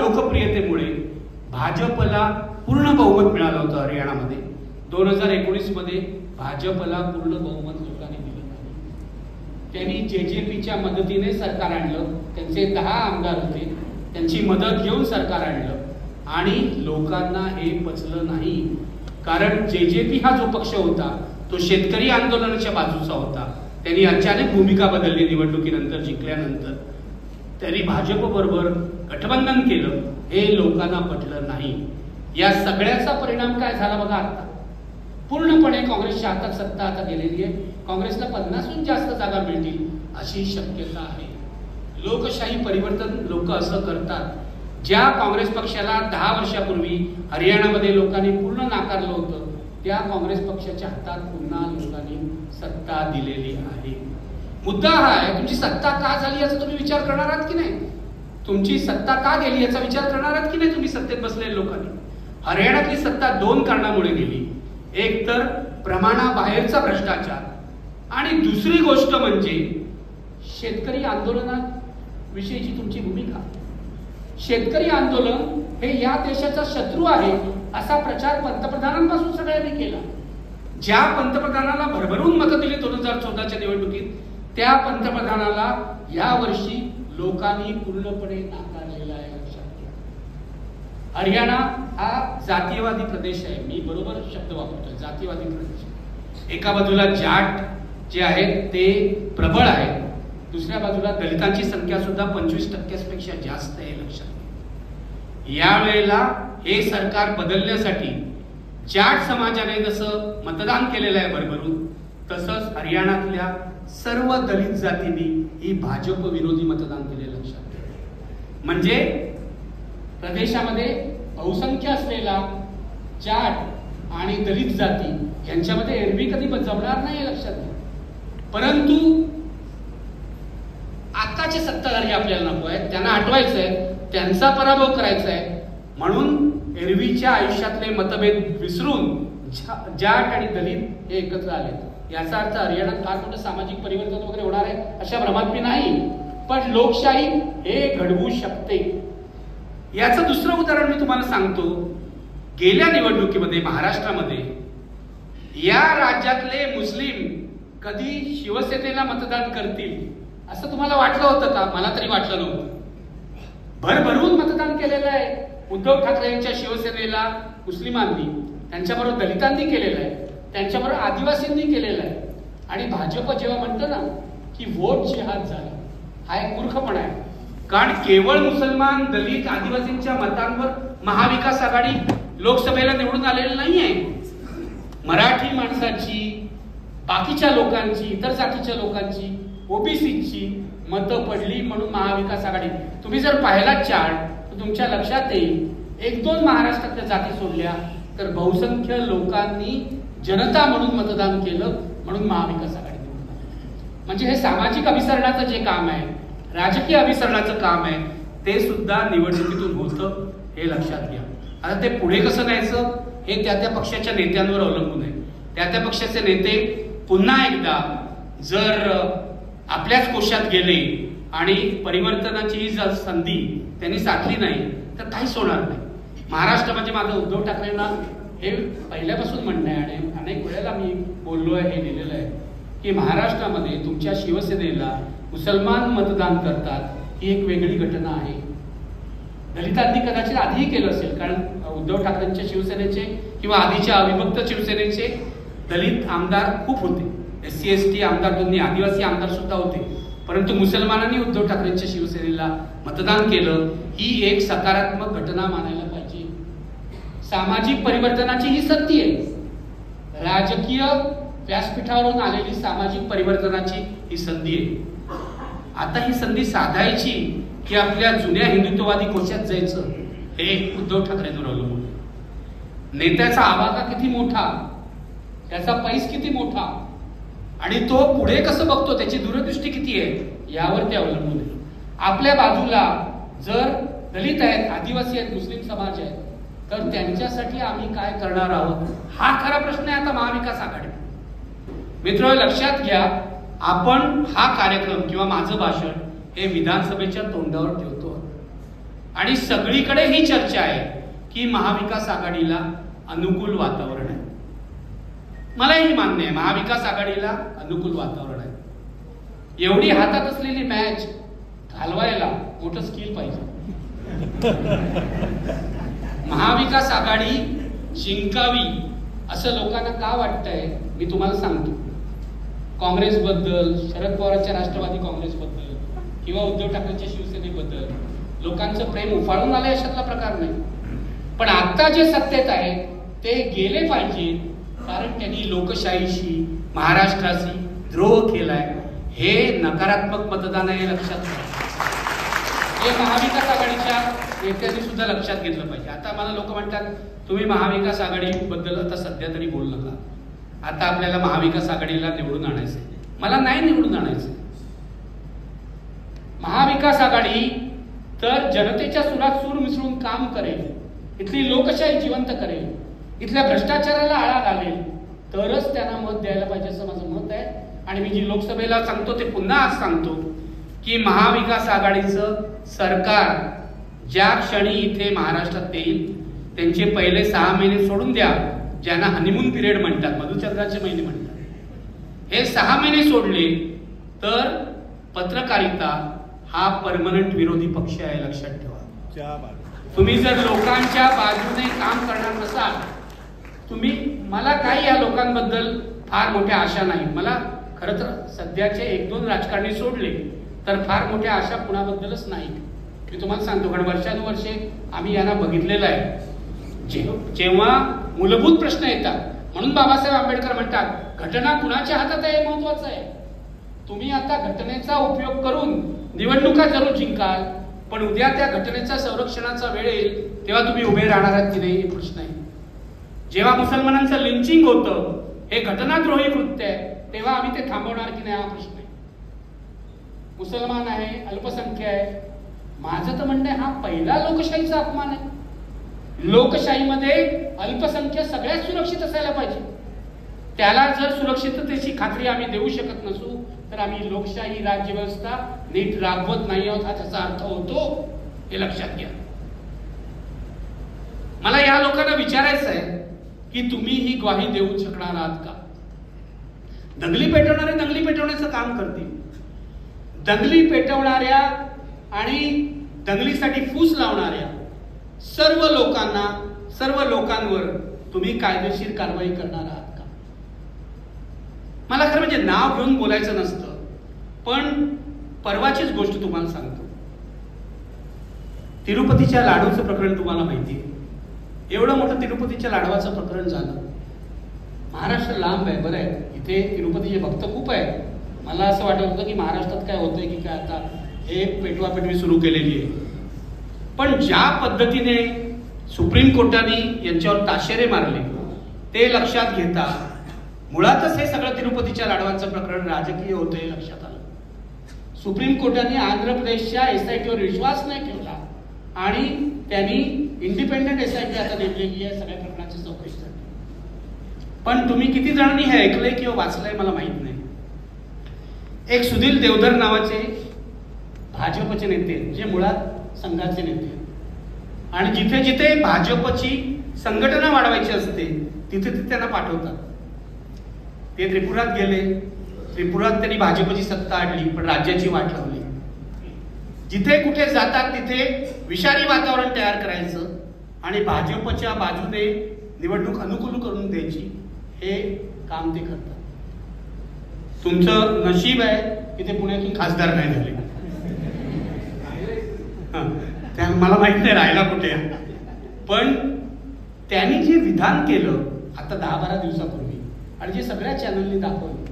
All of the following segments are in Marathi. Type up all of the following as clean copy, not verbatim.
लोकप्रियतेमुळे भाजपला पूर्ण बहुमत मिळालं होतं हरियाणामध्ये। 2019 मध्ये भाजपला पूर्ण बहुमत लोकांनी दिलं नाही। त्यांनी जेजेपीच्या मदतीने सरकार आणलं, त्यांचे 10 आमदार होते, त्यांची मदत घेऊन सरकार आणलं आणि लोकांना हे पचलं नाही। कारण जेजेपी हा जो पक्ष होता तो शेतकरी आंदोलनाच्या बाजूचा होता। त्यांनी अचानक भूमिका बदलली, निवडणुकीनंतर जिंकल्यानंतर त्यांनी भाजप बरोबर गठबंधन केलं, हे लोकांना पटलं नाही। या सगळ्याचा परिणाम काय झाला बघा, आता पूर्णपणे काँग्रेसच्या हातात सत्ता आता गेलेली आहे। काँग्रेसला 50हून जास्त जागा मिळतील अशी शक्यता आहे। लोकशाही परिवर्तन लोक असं करतात। ज्या काँग्रेस पक्षाला 10 वर्षापूर्वी हरियाणामध्ये लोकांनी पूर्ण नाकारलं होतं, त्या काँग्रेस पक्षाच्या हातात पुन्हा लोकांनी सत्ता दिलेली आहे। मुद्दा हा आहे, तुमची सत्ता का झाली याचा तुम्ही विचार करणार आहात की नाही? तुमची सत्ता का गेली याचा विचार करणार आहात की नाही तुम्ही सत्तेत बसलेल्या लोकांनी? हरियाणातली सत्ता 2 कारणामुळे गेली। एक तर प्रमाणाबाहेरचा भ्रष्टाचार आणि दुसरी गोष्ट म्हणजे शेतकरी आंदोलनाविषयीची तुमची भूमिका। शेतकरी आंदोलन हे या देशाचा शत्रू आहे असा प्रचार पंतप्रधानांपासून सगळ्यांनी केला। ज्या पंतप्रधानाला भरभरून मतं दिली 2014च्या निवडणुकीत, त्या पंतप्रधानाला या वर्षी लोकांनी पूर्णपणे नाकारलेला आहे। लक्षात घ्या, हरियाणा हा जातीयवादी प्रदेश आहे। मी बरोबर शब्द वापरतोय, जातीयवादी प्रदेश। एका बाजूला जाट जे आहेत ते प्रबळ आहेत, दुसऱ्या बाजूला दलितांची संख्या सुद्धा 25% जास्त आहे। लक्षात घ्या, या वेळेला हे सरकार बदलण्यासाठी जाट समाजाने जसं मतदान केलेलं आहे भरभरून, तसंच हरियाणातल्या सर्व दलित जातींनी ही भाजप विरोधी मतदान केले। लक्षात घ्या, म्हणजे प्रदेशामध्ये बहुसंख्य असलेला जाट आणि दलित जाती यांच्यामध्ये एरवी कधी जमणार नाही, लक्षात घ्या। परंतु आताचे सत्ताधारी आपल्याला नको आहेत, त्यांना हटवायचं आहे, त्यांचा पराभव करायचा आहे। म्हणून एरवीच्या आयुष्यातले मतभेद विसरून जाट आणि दलित हे एकत्र आले। याचा अर्थ हरियाणात फार मोठं सामाजिक परिवर्तन वगैरे होणार आहे अशा भ्रमात मी नाही, पण लोकशाही हे घडवू शकते। याचं दुसरं उदाहरण मी तुम्हाला सांगतो। गेल्या निवडणुकीमध्ये महाराष्ट्रामध्ये या राज्यातले मुस्लिम कधी शिवसेनेला मतदान करतील असं तुम्हाला वाटलं होतं का? मला तरी वाटलं नव्हतं। भरभरून मतदान केलेलं आहे उद्धव ठाकरे यांच्या शिवसेनेला मुस्लिमांनी, त्यांच्याबरोबर दलितांनी केलेलं आहे, त्यांच्याबरोबर आदिवासींनी केलेलं आहे। आणि भाजप जेव्हा म्हणतं ना की वोट जिहाद झाला, हा एक मूर्खपणा आहे। कारण केवळ मुसलमान, दलित, आदिवासींच्या मतांवर महाविकास आघाडी लोकसभेला निवडून आलेली नाहीये। मराठी माणसाची, बाकीच्या लोकांची, इतर जातीच्या लोकांची, ओबीसीची मतं पडली म्हणून महाविकास आघाडी। तुम्ही जर पाहिला चार्ट तर तुमच्या लक्षात येईल, 1-2 महाराष्ट्रातल्या जाती सोडल्या तर बहुसंख्य लोकांनी जनता म्हणून मतदान केलं म्हणून महाविकास आघाडी निवडून आली। म्हणजे हे सामाजिक अभिसरणाचं जे काम आहे, राजकीय अभिसरणाचं काम आहे, ते सुद्धा निवडणुकीतून होतं, हे लक्षात घ्या। आता ते पुढे कसं न्यायचं हे त्या पक्षाच्या नेत्यांवर अवलंबून आहे। त्या पक्षाचे नेते पुन्हा एकदा जर आपल्याच कोशात गेले आणि परिवर्तनाची ही संधी त्यांनी साधली नाही तर काहीच होणार नाही। महाराष्ट्रामध्ये माझं उद्धव ठाकरेंना हे पहिल्यापासून म्हणणं आहे आणि अनेक वेळेला मी बोललो आहे, हे लिहिलेलं आहे की महाराष्ट्रामध्ये तुमच्या शिवसेनेला मुसलमान मतदान करतात, ही एक वेगळी घटना आहे। दलितांनी कदाचित आधीही केलं असेल, कारण उद्धव ठाकरेंच्या शिवसेनेचे किंवा आधीच्या अविभक्त शिवसेनेचे दलित आमदार खूप होते, SC ST आमदार दोन्ही, आदिवासी आमदार सुद्धा होते। परंतु मुसलमानांनी उद्धव ठाकरेंच्या शिवसेनेला मतदान केलं, ही एक सकारात्मक घटना मानायला पाहिजे। सामाजिक परिवर्तनाची ही संधी आहे, राजकीय व्यासपीठावरून आलेली सामाजिक परिवर्तनाची ही संधी आहे। आता ही संधी साधायची की आपल्या जुन्या हिंदुत्ववादी कोशात जायचं, हे उद्धव ठाकरेंवर अवलंबून आहे। नेत्याचा आवाका किती मोठा, त्याचा पैस किती मोठा आणि तो पुढे कसं बघतो, त्याची दूरदृष्टी किती आहे, यावर ते अवलंबून आहे। आपल्या बाजूला जर दलित आहेत, आदिवासी आहेत, मुस्लिम समाज आहेत, तर त्यांच्यासाठी आम्ही काय करणार आहोत, हा खरा प्रश्न आहे आता महाविकास आघाडी। मित्र लक्षात घ्या, आपण हा कार्यक्रम किंवा माझं भाषण हे विधानसभेच्या तोंडावर ठेवतो। आणि सगळीकडे ही चर्चा आहे की महाविकास आघाडीला अनुकूल वातावरण आहे. मलाही मान्य आहे महाविकास आघाडीला अनुकूल वातावरण आहे. एवढी हातात असलेली मॅच घालवायला मोठं स्किल पाहिजे. महाविकास आघाडी जिंकावी असं लोकांना का वाटतंय मी तुम्हाला सांगतो. काँग्रेसबद्दल, शरद पवारांच्या राष्ट्रवादी काँग्रेसबद्दल किंवा उद्धव ठाकरेंच्या शिवसेनेबद्दल लोकांचं प्रेम उफाळून आलंय अशातला प्रकार नाही. पण आता जे सत्तेत आहे ते गेले पाहिजे, कारण त्यांनी लोकशाहीशी, महाराष्ट्राशी द्रोह केलाय. हे नकारात्मक मतदान आहे, लक्षात घ्या. हे महाविकास आघाडीच्या नेत्यांनी सुद्धा लक्षात घेतलं पाहिजे. आता मला लोक म्हणतात तुम्ही महाविकास आघाडीबद्दल आता सध्या तरी बोलू नका, आता आपल्याला महाविकास आघाडीला निवडून आणायचंय. मला नाही निवडून आणायचंय. महाविकास आघाडी तर जनतेच्या सुरात सूर मिसळून काम करेल, इथली लोकशाही जिवंत करेल, इथल्या भ्रष्टाचाराला आळा घालेल, तरच त्यांना मत द्यायला पाहिजे असं माझं मत आहे. आणि मी जी लोकसभेला सांगतो ते पुन्हा आज सांगतो की महाविकास आघाडीचं सरकार ज्या क्षणी इथे महाराष्ट्रात येईल त्यांचे पहिले 6 महिने सोडून द्या, ज्यांना हनीमून पिरियड म्हणतात, मधुचंद्राचे महिने म्हणतात, हे 6 महिने सोडले तर पत्रकारिता हा परमनंट विरोधी पक्ष आहे, लक्षात ठेवा. तुम्ही जर लोकांच्या बाजूने काम करणार नसाल, तुम्ही, मला काही या लोकांबद्दल फार मोठ्या आशा नाही. मला खरं तर सध्याचे 1-2 राजकारणी सोडले तर फार मोठ्या आशा कुणाबद्दलच नाही. मी तुम्हाला सांगतो, कारण वर्षानुवर्षे आम्ही यांना बघितलेलं आहे. जेव्हा मूलभूत प्रश्न येतात, म्हणून बाबासाहेब आंबेडकर म्हणतात घटना कुणाच्या हातात आहे हे महत्वाचं आहे. तुम्ही आता घटनेचा उपयोग करून निवडणुका जरूर जिंकाल, पण उद्या त्या घटनेचा संरक्षणाचा वेळ येईल तेव्हा तुम्ही उभे राहणार आहात की नाही हे प्रश्न आहे. जेव्हा मुसलमानांचं लिंचिंग होतं, हे घटनाद्रोही कृत्य आहे, तेव्हा आम्ही ते थांबवणार की नाही हा प्रश्न आहे. मुसलमान आहे, अल्पसंख्य आहे, माझं तर म्हणणं आहे हा पहिला लोकशाहीचा अपमान आहे. लोकशाहीमध्ये अल्पसंख्य सगळ्यात सुरक्षित असायला पाहिजे. त्याला जर सुरक्षिततेची खात्री आम्ही देऊ शकत नसू तर आम्ही लोकशाही राज्यव्यवस्था नीट राबवत नाही आहोत, हा त्याचा अर्थ होतो, हे लक्षात घ्या. मला या लोकांना विचारायचं आहे की तुम्ही ही ग्वाही देऊ शकणार आहात का? दंगली पेटवणारे दंगली पेटवण्याचं काम करतील. दंगली पेटवणाऱ्या आणि दंगलीसाठी फूस लावणाऱ्या सर्व लोकांना, सर्व लोकांवर तुम्ही कायदेशीर कारवाई करणार आहात का? मला खरं म्हणजे नाव घेऊन बोलायचं नसतं, पण परवाचीच गोष्ट तुम्हाला सांगतो. तिरुपतीच्या लाडूचं प्रकरण तुम्हाला माहिती आहे. एवढं मोठं तिरुपतीच्या लाडवाचं प्रकरण झालं. महाराष्ट्र लांब आहे, बरं आहे, इथे तिरुपतीचे भक्त खूप आहेत. मला असं वाटत होतं की महाराष्ट्रात काय होतंय की काय आता हे पेटवापेटवी सुरू केलेली आहे. पण ज्या पद्धतीने सुप्रीम कोर्टाने यांच्यावर ताशेरे मारले ते लक्षात घेता मुळातच हे सगळं तिरुपतीच्या लाडवांचं प्रकरण राजकीय होतं हे लक्षात आलं. सुप्रीम कोर्टाने आंध्र प्रदेशच्या SITवर विश्वास नाही ठेवला आणि त्यांनी इंडिपेंडेंट SIT आता नेमलेली आहे सगळ्या प्रकरणाची चौकशीसाठी. पण तुम्ही किती जणांनी हे ऐकलंय किंवा वाचलंय मला माहित नाही. एक सुधीर देवधर नावाचे भाजपचे नेते, जे मुळात संघाचे नेते, आणि जिथे जिथे भाजपची संघटना वाढवायची असते तिथे तिथे त्यांना पाठवतात. ते त्रिपुरात गेले, त्रिपुरात त्यांनी भाजपची सत्ता आणली पण राज्याची वाट लावली. जिथे कुठे जातात तिथे विषारी वातावरण तयार करायचं आणि भाजपच्या बाजूने निवडणूक अनुकूल करून द्यायची, हे काम ते करतात. तुमचं नशीब आहे की ते पुण्यातून खासदार नाही झाले. त्या मला माहित नाही राहायला कुठे, पण त्यांनी जे विधान केलं आता 10-12 दिवसापूर्वी आणि जे सगळ्या चॅनलनी दाखवलं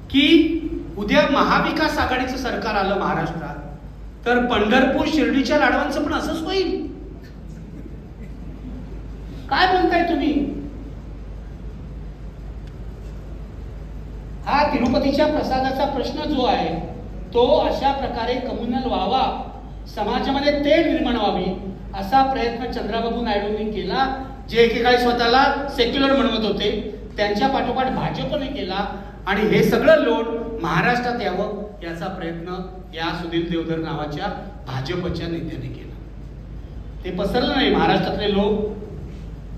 की उद्या महाविकास आघाडीचं सरकार आलं महाराष्ट्रात तर पंढरपूर शिर्डीच्या लाडवांचं पण असंच होईल. काय म्हणताय तुम्ही? हा तिरुपतीच्या प्रसादाचा प्रश्न जो आहे तो अशा प्रकारे कम्युनल व्हावा, समाजामध्ये ते निर्माण व्हावी असा प्रयत्न चंद्राबाबू नायडूंनी केला. जे एकेकाळी स्वतःला सेक्युलर म्हणत होते त्यांच्या पाठोपाठ भाजपने केला आणि हे सगळं लोड महाराष्ट्रात यावं याचा प्रयत्न या सुधीर देवधर नावाच्या भाजपच्या नेत्याने केला. ते पसरलं नाही. महाराष्ट्रातले लोक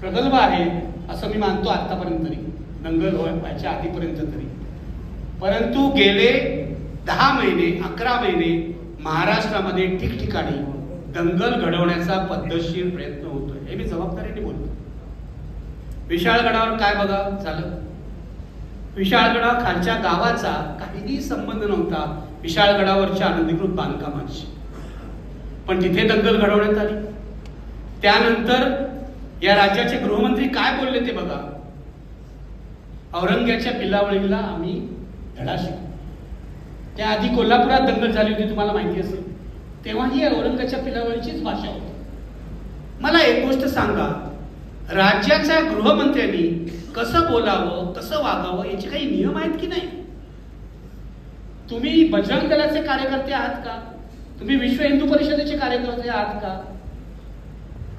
प्रगल्भ आहेत असं मी मानतो आतापर्यंत तरी, दंगल व्हायच्या आधीपर्यंत तरी. परंतु गेले 10 महिने 11 महिने महाराष्ट्रामध्ये ठिकठिकाणी दंगल घडवण्याचा पद्धतशीर प्रयत्न होतोय. हे मी जबाबदारीने बोलतो. विशाळगडावर काय बघा झालं. विशाळगडा खालच्या गावाचा काहीही संबंध नव्हता विशाळगडावरच्या अनधिकृत बांधकामांशी, पण तिथे दंगल घडवण्यात आली. त्यानंतर या राज्याचे गृहमंत्री काय बोलले ते बघा. औरंग्याच्या पिलावळीला आम्ही धडा शिकू. त्याआधी कोल्हापुरात दंगल झाली होती, तुम्हाला माहिती असेल. तेव्हाही औरंगाच्या पिलावळीचीच भाषा होती. मला एक गोष्ट सांगा, राज्याच्या गृहमंत्र्यांनी कसं बोलावं कसं वागावं याचे काही नियम आहेत की नाही? तुम्ही बजरंग दलाचे कार्यकर्ते आहात का? तुम्ही विश्व हिंदू परिषदेचे कार्यकर्ते आहात का?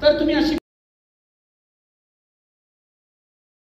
तर तुम्ही अशी